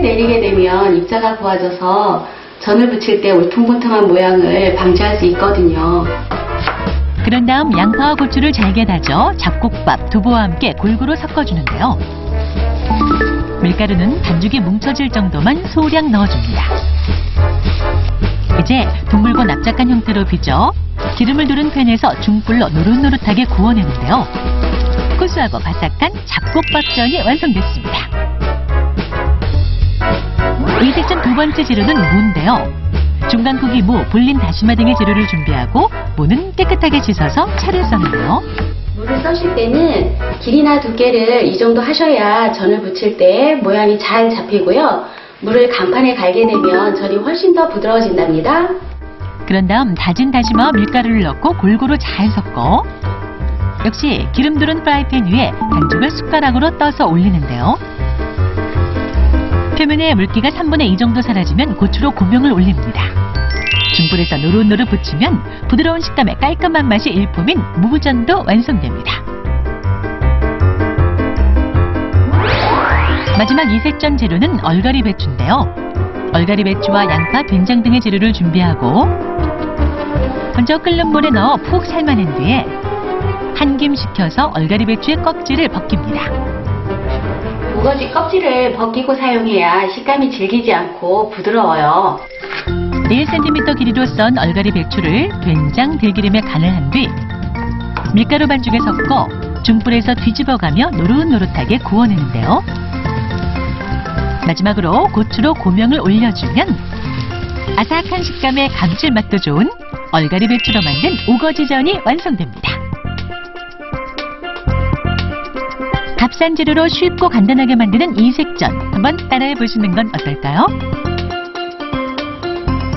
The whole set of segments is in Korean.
내리게 되면 입자가 고와져서 전을 부칠 때 울퉁불퉁한 모양을 방지할 수 있거든요. 그런 다음 양파와 고추를 잘게 다져 잡곡밥, 두부와 함께 골고루 섞어주는데요. 밀가루는 반죽이 뭉쳐질 정도만 소량 넣어줍니다. 이제 둥글고 납작한 형태로 빚어 기름을 두른 팬에서 중불로 노릇노릇하게 구워내는데요. 고소하고 바삭한 잡곡밥전이 완성됐습니다. 이 색전 두 번째 재료는 무인데요. 중간고기, 무, 불린 다시마 등의 재료를 준비하고 무는 깨끗하게 씻어서 차를 써는데요. 무를 써실 때는 길이나 두께를 이 정도 하셔야 전을 부칠 때 모양이 잘 잡히고요. 무를 강판에 갈게 되면 전이 훨씬 더 부드러워진답니다. 그런 다음 다진 다시마와 밀가루를 넣고 골고루 잘 섞어 역시 기름 두른 프라이팬 위에 반죽을 숟가락으로 떠서 올리는데요. 표면에 물기가 3분의 2 정도 사라지면 고추로 고명을 올립니다. 중불에서 노릇노릇 부치면 부드러운 식감에 깔끔한 맛이 일품인 무전도 완성됩니다. 마지막 이색전 재료는 얼갈이 배추인데요. 얼갈이 배추와 양파, 된장 등의 재료를 준비하고 먼저 끓는 물에 넣어 푹 삶아낸 뒤에 한 김 식혀서 얼갈이 배추의 껍질을 벗깁니다. 우거지 껍질을 벗기고 사용해야 식감이 질기지 않고 부드러워요. 1cm 길이로 썬 얼갈이 배추를 된장, 들기름에 간을 한 뒤 밀가루 반죽에 섞어 중불에서 뒤집어가며 노릇노릇하게 구워내는데요. 마지막으로 고추로 고명을 올려주면 아삭한 식감에 감칠맛도 좋은 얼갈이 배추로 만든 우거지전이 완성됩니다. 값싼 재료로 쉽고 간단하게 만드는 이색전 한번 따라해보시는 건 어떨까요?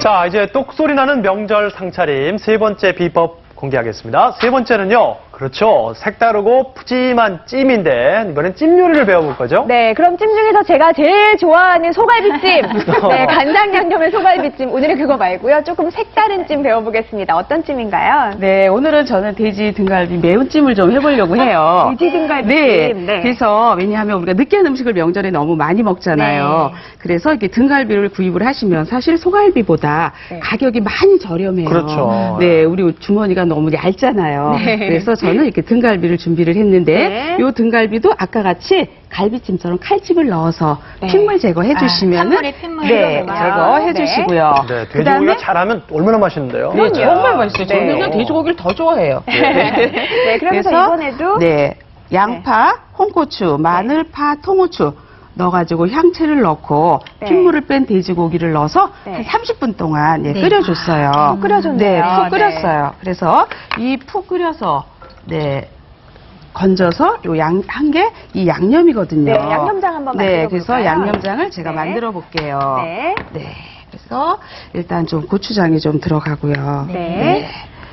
자, 이제 똑소리 나는 명절 상차림 세 번째 비법 공개하겠습니다. 세 번째는요. 그렇죠. 색다르고 푸짐한 찜인데 이번엔 찜 요리를 배워볼 거죠? 네, 그럼 찜 중에서 제가 제일 좋아하는 소갈비찜. 네, 간장 양념의 소갈비찜. 오늘은 그거 말고요. 조금 색다른 찜 배워보겠습니다. 어떤 찜인가요? 네, 오늘은 저는 돼지 등갈비 매운찜을 좀 해보려고 해요. 돼지 등갈비찜. 네, 네. 그래서 왜냐하면 우리가 느끼한 음식을 명절에 너무 많이 먹잖아요. 네. 그래서 이렇게 등갈비를 구입을 하시면 사실 소갈비보다 네. 가격이 많이 저렴해요. 그렇죠. 네, 우리 주머니가 너무 얇잖아요. 네. 그래서 저는 이렇게 등갈비를 준비를 했는데 네. 이 등갈비도 아까 같이 갈비찜처럼 칼집을 넣어서 네. 핏물 제거해 주시면 찬물에 핏물을 네, 제거해 네. 주시고요. 네, 돼지고기가 잘하면 얼마나 맛있는데요? 네, 정말 맛있어요. 네. 저는 돼지고기를 더 좋아해요. 네, 그러면서 이번에도 네, 양파, 홍고추, 마늘, 파, 통후추 넣어가지고 향채를 넣고 네. 핏물을 뺀 돼지고기를 넣어서 네. 한 30분 동안 끓여줬어요. 푹 끓여줬네요. 네, 푹 네. 끓였어요. 그래서 이 푹 끓여서 건져서 요 한 게 이 양념이거든요. 네, 양념장 한번 만들어 볼까요? 네, 그래서 양념장을 제가 네. 만들어 볼게요. 네. 네, 그래서 일단 좀 고추장이 좀 들어가고요. 네.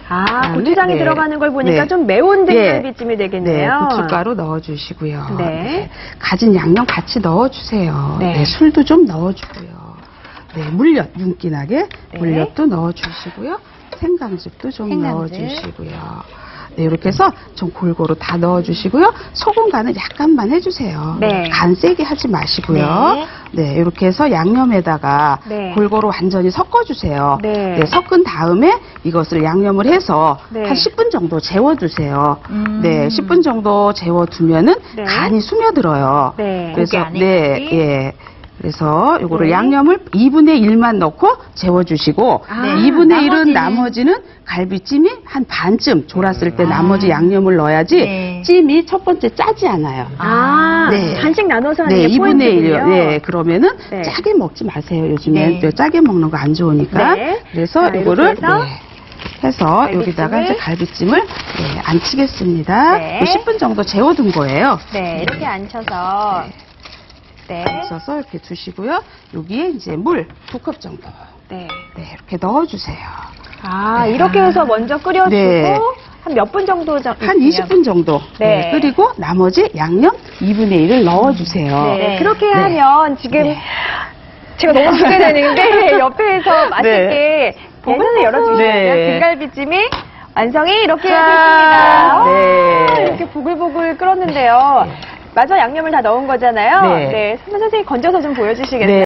아, 그다음에, 고추장이 네. 들어가는 걸 보니까 네. 좀 매운 네. 등갈비찜이 되겠네요. 네, 고춧가루 넣어주시고요. 네. 가진 양념 같이 넣어주세요. 네. 네, 술도 좀 넣어주고요. 네, 물엿 윤기나게 네. 물엿도 넣어주시고요. 생강즙도 좀 생강즙. 넣어주시고요. 네, 이렇게 해서 좀 골고루 다 넣어주시고요. 소금 간을 약간만 해주세요. 네. 간 세게 하지 마시고요. 네. 네, 이렇게 해서 양념에다가 네. 골고루 완전히 섞어주세요. 네. 네, 섞은 다음에 이것을 양념을 해서 네. 한 10분 정도 재워두세요. 네, 10분 정도 재워두면은 네. 간이 스며들어요. 네. 그래서 고기 안에 네, 같이? 예. 그래서 요거를 네. 양념을 2분의 1만 넣고 재워주시고 아, 2분의 1은 나머지는 갈비찜이 한 반쯤 졸았을 때 나머지 양념을 넣어야지 네. 찜이 첫 번째 짜지 않아요. 아, 네. 반씩 나눠서 하는 네, 게 2분의 1. 포인트군요. 네, 그러면은 네. 짜게 먹지 마세요. 요즘에 네. 짜게 먹는 거 안 좋으니까. 네. 그래서 자, 이거를 이렇게 해서 해서 갈비찜을 여기다가 이제 갈비찜을 안 치겠습니다. 네. 10분 정도 재워둔 거예요. 네, 이렇게 앉혀서 네. 있어서 이렇게 두시고요. 여기에 이제 물 2컵 정도. 네. 네, 이렇게 넣어주세요. 아, 이렇게 해서 먼저 끓여주고 네. 한 몇 분 정도 한 20분 정도. 네. 끓이고 나머지 양념 2분의 1을 넣어주세요. 네. 그렇게 네. 하면 지금 네. 제가 너무 기대되는데 옆에서 맛있게 네. 보관을 열어주시면 네. 등갈비찜이 완성이 이렇게 짠! 됐습니다. 네. 이렇게 보글보글 끓었는데요. 마저 양념을 다 넣은 거잖아요. 네. 네. 선생님 건져서 좀 보여주시겠어요? 네.